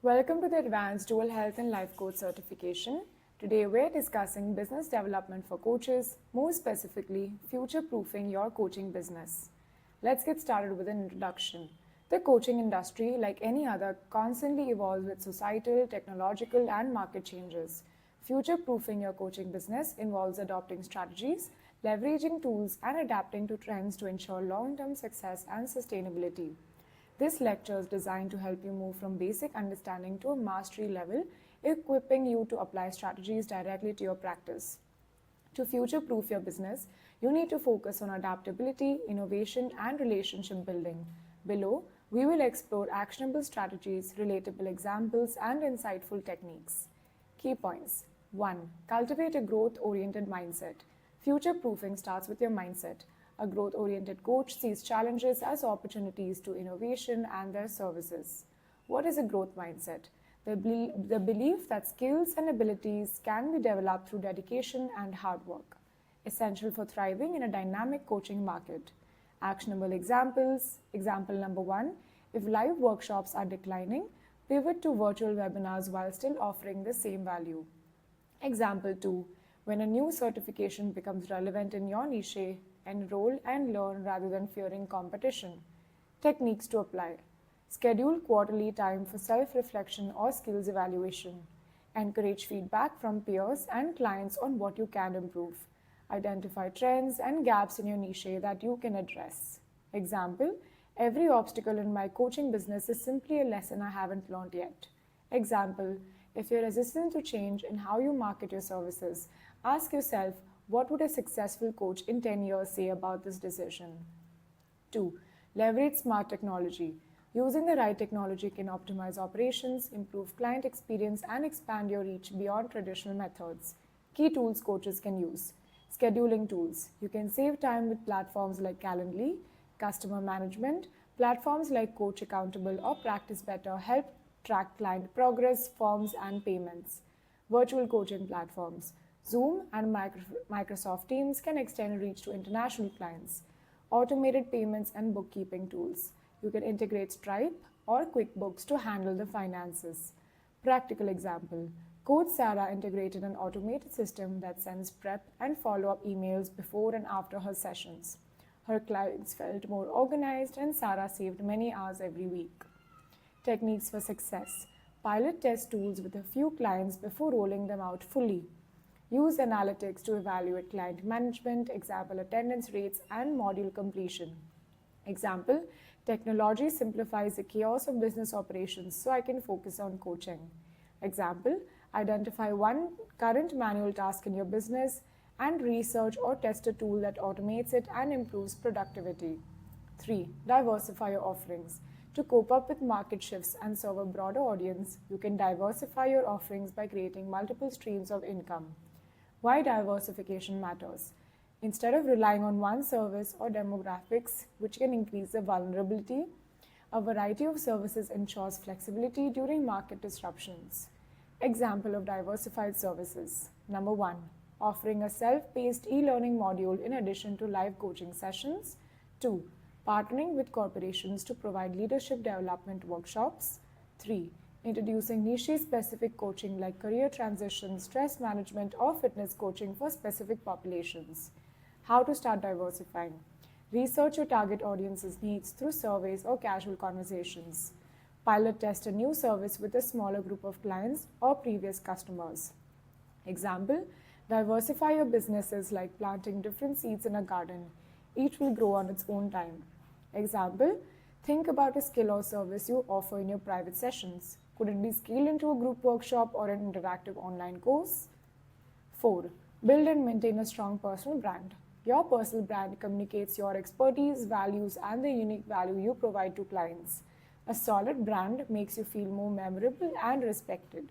Welcome to the Advanced Dual Health and Life Coach certification. Today we're discussing business development for coaches, more specifically, future-proofing your coaching business. Let's get started with an introduction. The coaching industry, like any other, constantly evolves with societal, technological, and market changes. Future-proofing your coaching business involves adopting strategies, leveraging tools, and adapting to trends to ensure long-term success and sustainability. This lecture is designed to help you move from basic understanding to a mastery level, equipping you to apply strategies directly to your practice. To future-proof your business, you need to focus on adaptability, innovation, and relationship building. Below, we will explore actionable strategies, relatable examples, and insightful techniques. Key points. 1. Cultivate a growth-oriented mindset. Future-proofing starts with your mindset. A growth-oriented coach sees challenges as opportunities to innovation and their services. What is a growth mindset? The belief that skills and abilities can be developed through dedication and hard work. Essential for thriving in a dynamic coaching market. Actionable examples. Example number 1. If live workshops are declining, pivot to virtual webinars while still offering the same value. Example 2. When a new certification becomes relevant in your niche, enroll and learn rather than fearing competition. Techniques to apply. Schedule quarterly time for self-reflection or skills evaluation. Encourage feedback from peers and clients on what you can improve. Identify trends and gaps in your niche that you can address. Example, every obstacle in my coaching business is simply a lesson I haven't learned yet. Example, if you're resistant to change in how you market your services, ask yourself, what would a successful coach in 10 years say about this decision? 2. Leverage smart technology. Using the right technology can optimize operations, improve client experience, and expand your reach beyond traditional methods. Key tools coaches can use. Scheduling tools. You can save time with platforms like Calendly, customer management. Platforms like Coach Accountable or Practice Better help track client progress, forms, and payments. Virtual coaching platforms. Zoom and Microsoft Teams can extend reach to international clients. Automated payments and bookkeeping tools. You can integrate Stripe or QuickBooks to handle the finances. Practical example. Coach Sarah integrated an automated system that sends prep and follow-up emails before and after her sessions. Her clients felt more organized and Sarah saved many hours every week. Techniques for success. Pilot test tools with a few clients before rolling them out fully. Use analytics to evaluate client management, example attendance rates, and module completion. Example, technology simplifies the chaos of business operations so I can focus on coaching. Example, identify one current manual task in your business and research or test a tool that automates it and improves productivity. 3. Diversify your offerings. To cope up with market shifts and serve a broader audience, you can diversify your offerings by creating multiple streams of income. Why diversification matters. Instead of relying on one service or demographics, which can increase the vulnerability, a variety of services ensures flexibility during market disruptions. Example of diversified services. Number 1. Offering a self-paced e-learning module in addition to live coaching sessions. 2. Partnering with corporations to provide leadership development workshops. 3. Introducing niche-specific coaching like career transition, stress management, or fitness coaching for specific populations. How to start diversifying. Research your target audience's needs through surveys or casual conversations. Pilot test a new service with a smaller group of clients or previous customers. Example, diversify your businesses like planting different seeds in a garden. Each will grow on its own time. Example, think about a skill or service you offer in your private sessions. Could it be scaled into a group workshop or an interactive online course? 4. Build and maintain a strong personal brand. Your personal brand communicates your expertise, values, and the unique value you provide to clients. A solid brand makes you feel more memorable and respected.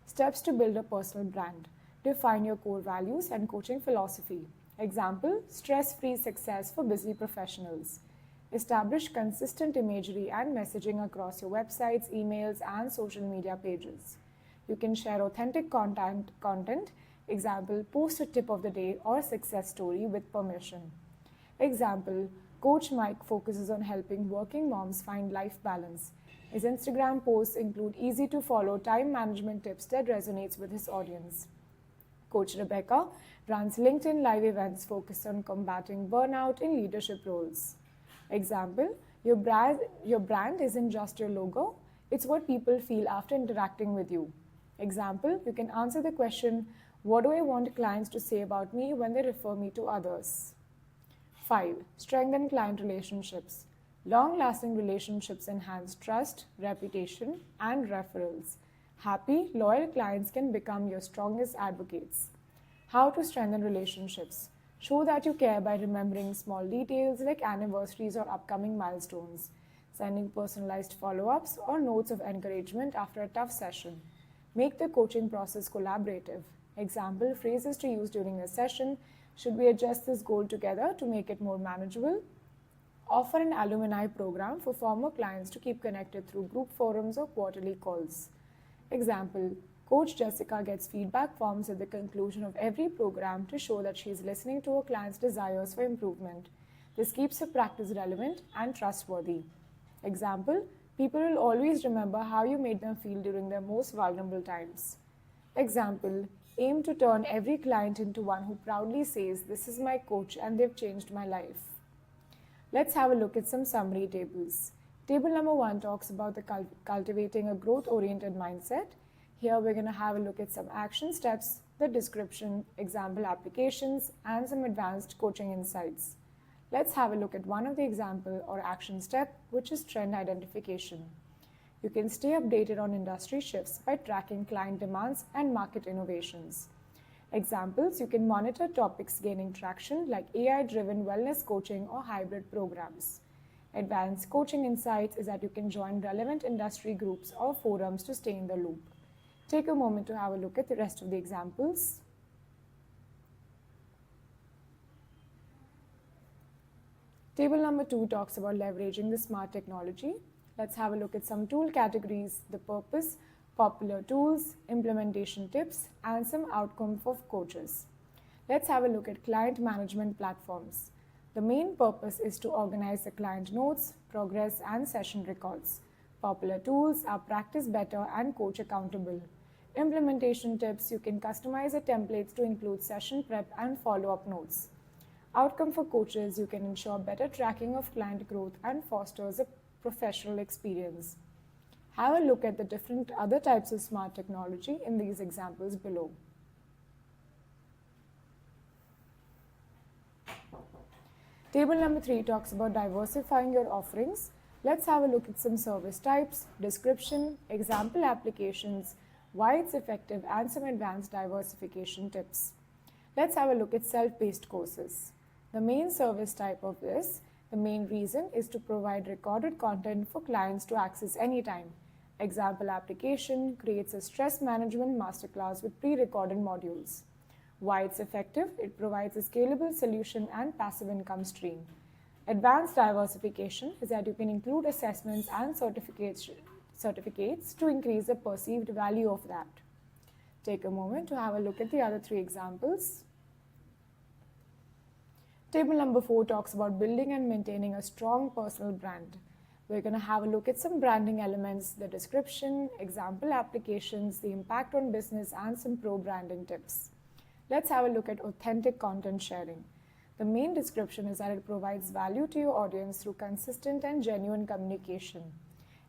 Steps to build a personal brand. Define your core values and coaching philosophy. Example, stress-free success for busy professionals. Establish consistent imagery and messaging across your websites, emails, and social media pages. You can share authentic content, example, post a tip of the day or success story with permission. Example, Coach Mike focuses on helping working moms find life balance. His Instagram posts include easy-to-follow time management tips that resonates with his audience. Coach Rebecca runs LinkedIn Live events focused on combating burnout in leadership roles. Example, your brand isn't just your logo, it's what people feel after interacting with you. Example, you can answer the question, what do I want clients to say about me when they refer me to others? 5. Strengthen client relationships. Long-lasting relationships enhance trust, reputation, and referrals. Happy, loyal clients can become your strongest advocates. How to strengthen relationships. Show that you care by remembering small details like anniversaries or upcoming milestones, sending personalized follow-ups or notes of encouragement after a tough session. Make the coaching process collaborative. Example, phrases to use during a session. Should we adjust this goal together to make it more manageable? Offer an alumni program for former clients to keep connected through group forums or quarterly calls. Example, Coach Jessica gets feedback forms at the conclusion of every program to show that she is listening to her clients' desires for improvement. This keeps her practice relevant and trustworthy. Example, people will always remember how you made them feel during their most vulnerable times. Example, aim to turn every client into one who proudly says, "This is my coach and they've changed my life." Let's have a look at some summary tables. Table number 1 talks about cultivating a growth-oriented mindset. Here we're going to have a look at some action steps, the description, example applications, and some advanced coaching insights. Let's have a look at one of the example or action step, which is trend identification. You can stay updated on industry shifts by tracking client demands and market innovations. Examples, you can monitor topics gaining traction like AI-driven wellness coaching or hybrid programs. Advanced coaching insights is that you can join relevant industry groups or forums to stay in the loop. Take a moment to have a look at the rest of the examples. Table number 2 talks about leveraging the smart technology. Let's have a look at some tool categories, the purpose, popular tools, implementation tips, and some outcome for coaches. Let's have a look at client management platforms. The main purpose is to organize the client notes, progress, and session records. Popular tools are practice better and coach accountable. Implementation tips, you can customize the templates to include session prep and follow-up notes. Outcome for coaches, you can ensure better tracking of client growth and fosters a professional experience. Have a look at the different other types of smart technology in these examples below. Table number 3 talks about diversifying your offerings. Let's have a look at some service types, description, example applications, why it's effective, and some advanced diversification tips. Let's have a look at self-paced courses. The main service type of this, the main reason is to provide recorded content for clients to access anytime. Example application creates a stress management masterclass with pre-recorded modules. Why it's effective? It provides a scalable solution and passive income stream. Advanced diversification is that you can include assessments and certificates to increase the perceived value of that. Take a moment to have a look at the other 3 examples. Table number 4 talks about building and maintaining a strong personal brand. We're going to have a look at some branding elements, the description, example applications, the impact on business, and some pro branding tips. Let's have a look at authentic content sharing. The main description is that it provides value to your audience through consistent and genuine communication.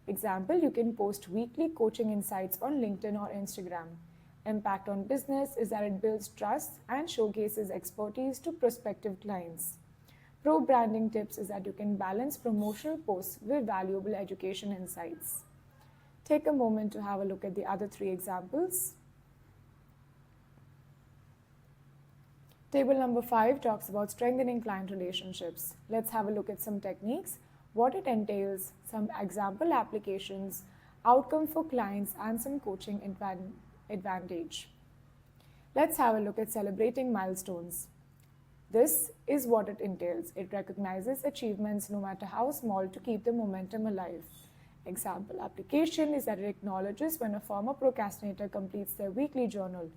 Example, you can post weekly coaching insights on LinkedIn or Instagram. Impact on business is that it builds trust and showcases expertise to prospective clients. Pro branding tips is that you can balance promotional posts with valuable education insights. Take a moment to have a look at the other 3 examples. Table number 5 talks about strengthening client relationships. Let's have a look at some techniques, what it entails, some example applications, outcome for clients, and some coaching advantage. Let's have a look at celebrating milestones. This is what it entails. It recognizes achievements no matter how small to keep the momentum alive. Example application is that it acknowledges when a former procrastinator completes their weekly journal.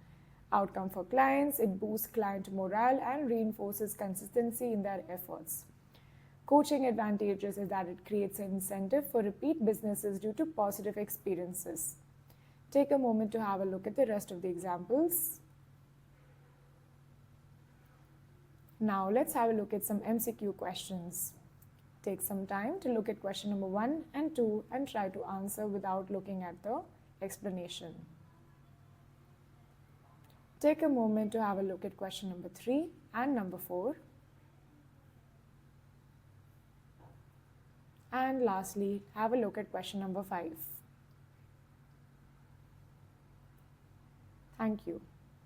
Outcome for clients, it boosts client morale and reinforces consistency in their efforts. Coaching advantages is that it creates an incentive for repeat businesses due to positive experiences. Take a moment to have a look at the rest of the examples. Now let's have a look at some MCQ questions. Take some time to look at question number 1 and 2 and try to answer without looking at the explanation. Take a moment to have a look at question number 3 and number 4. And lastly, have a look at question number 5. Thank you.